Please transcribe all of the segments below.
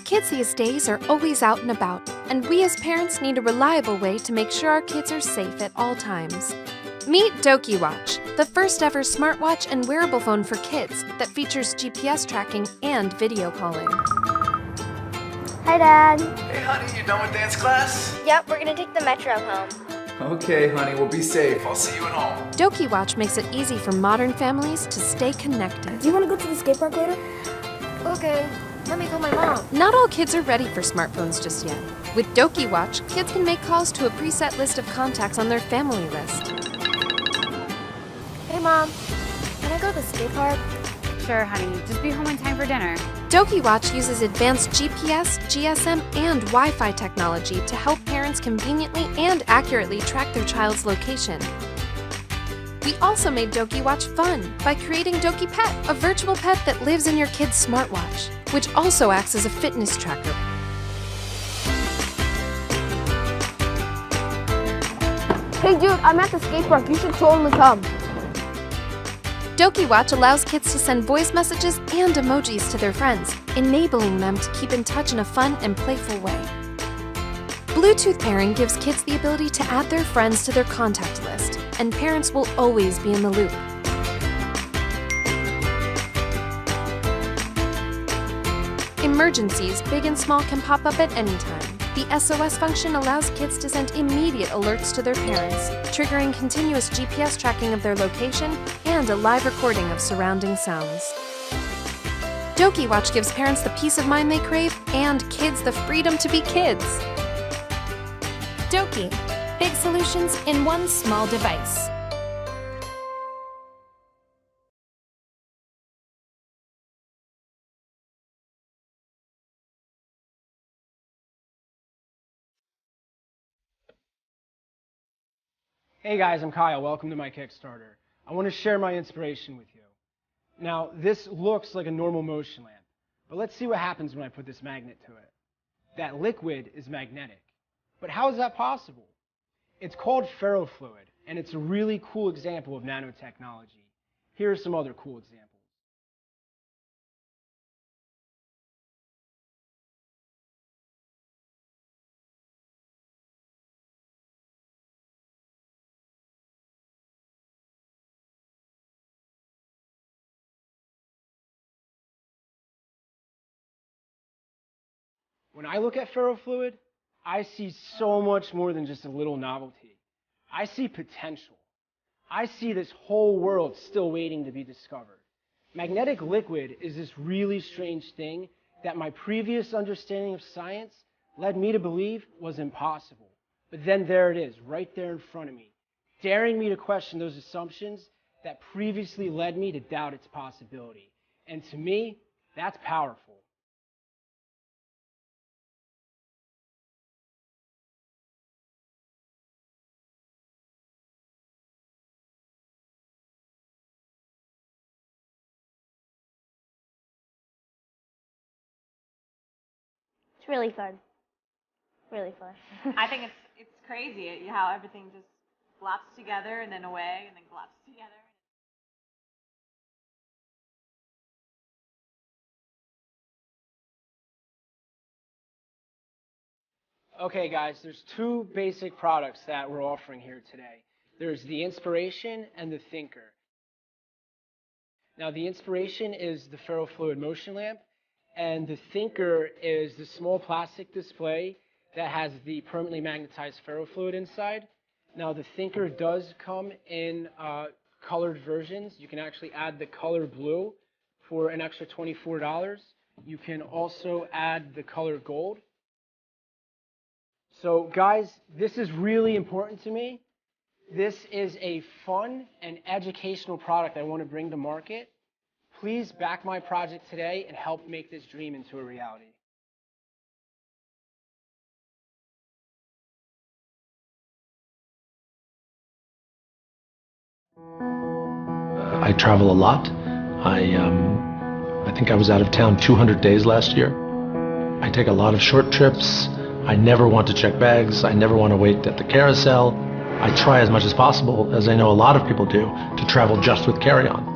Kids these days are always out and about, and we as parents need a reliable way to make sure our kids are safe at all times. Meet DokiWatch, the first ever smartwatch and wearable phone for kids that features GPS tracking and video calling. Hi, Dad. Hey, honey, you done with dance class? Yep, we're gonna take the metro home. Okay, honey, well, be safe. I'll see you at home. DokiWatch makes it easy for modern families to stay connected. Do you want to go to the skate park later? Okay, let me call my mom. Not all kids are ready for smartphones just yet. With DokiWatch, kids can make calls to a preset list of contacts on their family list. Hey, Mom. Can I go to the skate park? Sure, honey. Just be home in time for dinner. DokiWatch uses advanced GPS, GSM, and Wi-Fi technology to help parents conveniently and accurately track their child's location. We also made DokiWatch fun by creating DokiPet, a virtual pet that lives in your kid's smartwatch, which also acts as a fitness tracker. Hey, dude, I'm at the skate park. You should totally come. DokiWatch allows kids to send voice messages and emojis to their friends, enabling them to keep in touch in a fun and playful way. Bluetooth pairing gives kids the ability to add their friends to their contact list, and parents will always be in the loop. Emergencies, big and small, can pop up at any time. The SOS function allows kids to send immediate alerts to their parents, triggering continuous GPS tracking of their location and a live recording of surrounding sounds. DokiWatch gives parents the peace of mind they crave and kids the freedom to be kids. Doki, big solutions in one small device. Hey guys, I'm Kyle. Welcome to my Kickstarter. I want to share my inspiration with you. Now, this looks like a normal motion lamp, but let's see what happens when I put this magnet to it. That liquid is magnetic. But how is that possible? It's called Ferrofluid, and it's a really cool example of nanotechnology. Here are some other cool examples. When I look at ferrofluid, I see so much more than just a little novelty. I see potential. I see this whole world still waiting to be discovered. Magnetic liquid is this really strange thing that my previous understanding of science led me to believe was impossible. But then there it is, right there in front of me, daring me to question those assumptions that previously led me to doubt its possibility. And to me, that's powerful. It's really fun. Really fun. I think it's crazy how everything just flops together and then away and then collapses together. Okay guys, there's two basic products that we're offering here today. There's the Inspiration and the Thinker. Now the Inspiration is the ferrofluid motion lamp, and the Thinker is the small plastic display that has the permanently magnetized ferrofluid inside. Now the Thinker does come in colored versions. You can actually add the color blue for an extra $24. You can also add the color gold. So guys, this is really important to me. This is a fun and educational product I want to bring to market. Please back my project today and help make this dream into a reality. I travel a lot. I think I was out of town 200 days last year. I take a lot of short trips. I never want to check bags. I never want to wait at the carousel. I try as much as possible, as I know a lot of people do, to travel just with carry-on.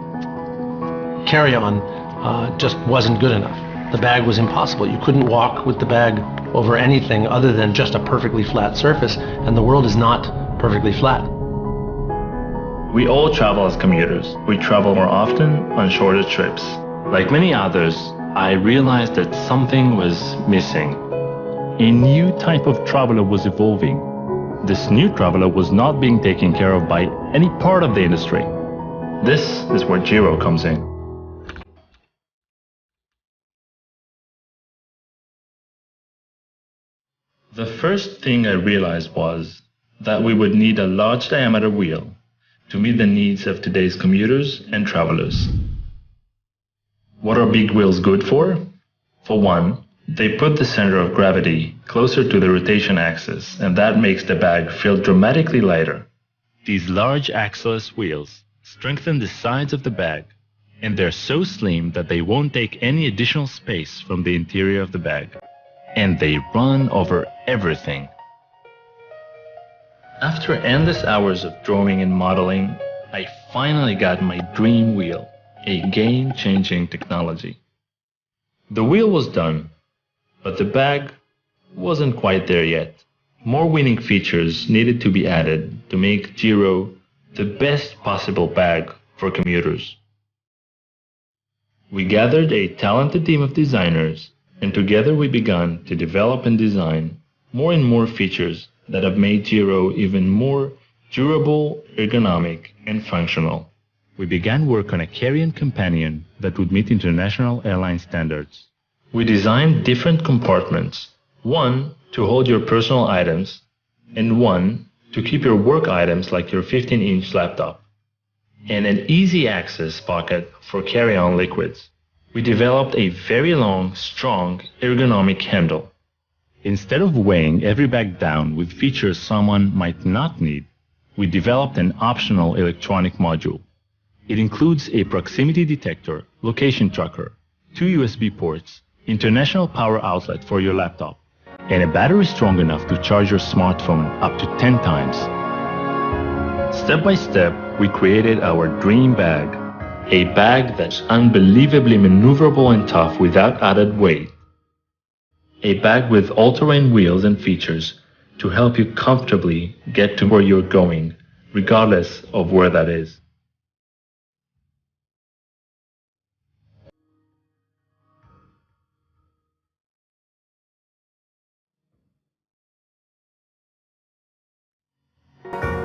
Carry-on just wasn't good enough. The bag was impossible. You couldn't walk with the bag over anything other than just a perfectly flat surface, and the world is not perfectly flat. We all travel as commuters. We travel more often on shorter trips. Like many others, I realized that something was missing. A new type of traveler was evolving. This new traveler was not being taken care of by any part of the industry. This is where Jiro comes in. The first thing I realized was that we would need a large diameter wheel to meet the needs of today's commuters and travelers. What are big wheels good for? For one, they put the center of gravity closer to the rotation axis, and that makes the bag feel dramatically lighter. These large axle-less wheels strengthen the sides of the bag, and they're so slim that they won't take any additional space from the interior of the bag. And they run over everything. After endless hours of drawing and modeling, I finally got my dream wheel, a game-changing technology. The wheel was done, but the bag wasn't quite there yet. More winning features needed to be added to make Jiro the best possible bag for commuters. We gathered a talented team of designers, and together we began to develop and design more and more features that have made Jiro even more durable, ergonomic, and functional. We began work on a carry-on companion that would meet international airline standards. We designed different compartments, one to hold your personal items, and one to keep your work items like your 15-inch laptop, and an easy access pocket for carry-on liquids. We developed a very long, strong, ergonomic handle. Instead of weighing every bag down with features someone might not need, we developed an optional electronic module. It includes a proximity detector, location tracker, 2 USB ports, international power outlet for your laptop, and a battery strong enough to charge your smartphone up to 10 times. Step by step, we created our dream bag, a bag that's unbelievably maneuverable and tough without added weight. A bag with all-terrain wheels and features to help you comfortably get to where you're going, regardless of where that is.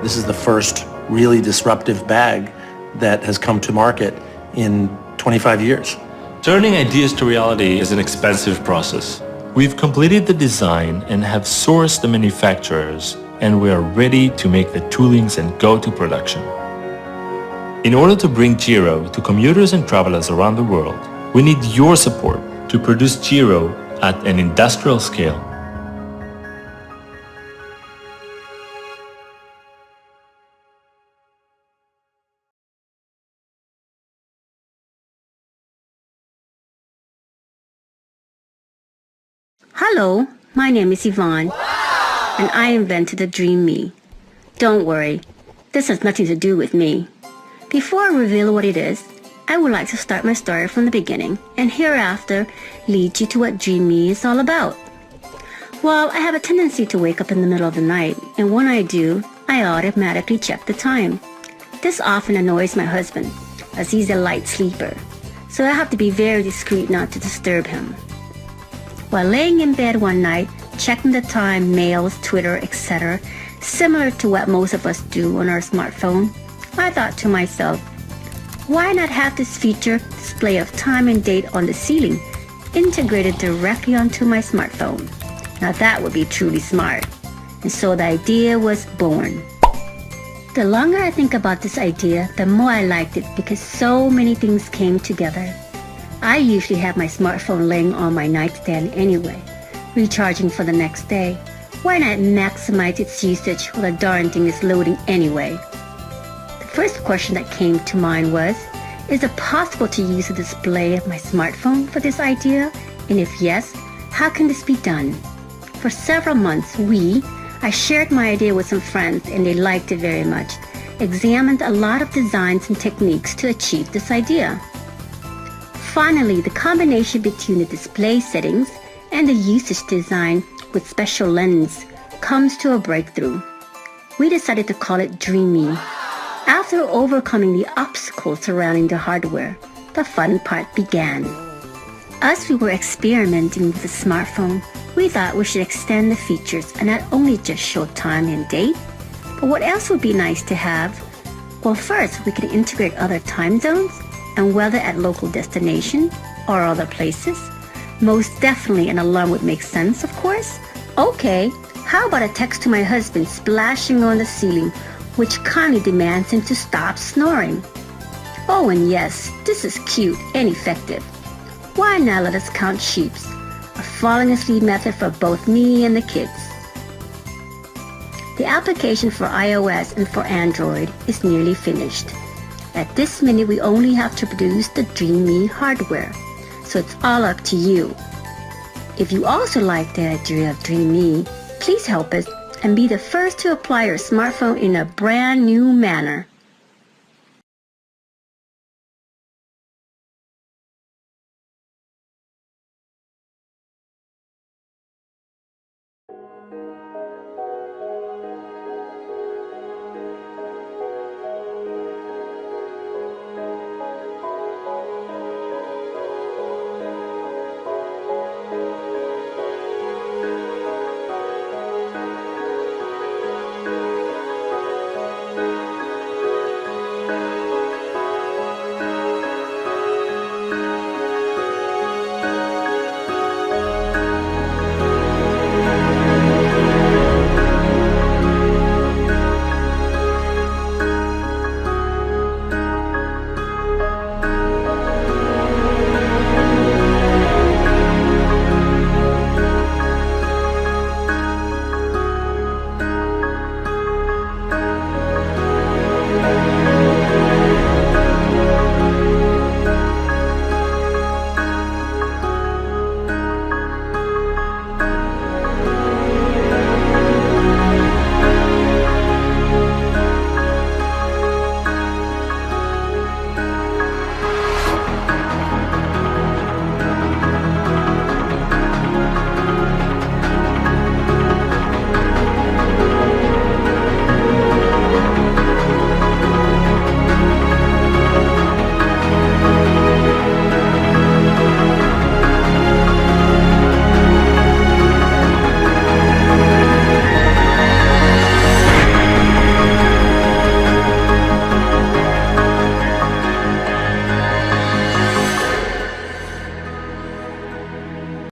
This is the first really disruptive bag that has come to market in 25 years. Turning ideas to reality is an expensive process. We've completed the design and have sourced the manufacturers, and we are ready to make the toolings and go to production. In order to bring Jiro to commuters and travelers around the world, we need your support to produce Jiro at an industrial scale. Hello, my name is Yvonne, and I invented the DreamMe. Don't worry, this has nothing to do with me. Before I reveal what it is, I would like to start my story from the beginning and hereafter lead you to what DreamMe is all about. Well, I have a tendency to wake up in the middle of the night, and when I do, I automatically check the time. This often annoys my husband, as he's a light sleeper, so I have to be very discreet not to disturb him. While laying in bed one night, checking the time, mails, Twitter, etc., similar to what most of us do on our smartphone, I thought to myself, why not have this feature display of time and date on the ceiling integrated directly onto my smartphone? Now that would be truly smart. And so the idea was born. The longer I think about this idea, the more I liked it because so many things came together. I usually have my smartphone laying on my nightstand anyway, recharging for the next day. Why not maximize its usage while the darn thing is loading anyway? The first question that came to mind was, is it possible to use the display of my smartphone for this idea? And if yes, how can this be done? For several months, I shared my idea with some friends and they liked it very much, examined a lot of designs and techniques to achieve this idea. Finally, the combination between the display settings and the usage design with special lens comes to a breakthrough. We decided to call it DreamMe. After overcoming the obstacles surrounding the hardware, the fun part began. As we were experimenting with the smartphone, we thought we should extend the features and not only just show time and date, but what else would be nice to have? Well, first, we could integrate other time zones and weather at local destination or other places. Most definitely an alarm would make sense, of course. Okay, how about a text to my husband splashing on the ceiling, which kindly demands him to stop snoring? Oh, and yes, this is cute and effective. Why not let us count sheeps? A falling asleep method for both me and the kids. The application for iOS and for Android is nearly finished. At this minute, we only have to produce the DreamMe hardware, so it's all up to you. If you also like the idea of DreamMe, please help us and be the first to apply your smartphone in a brand new manner.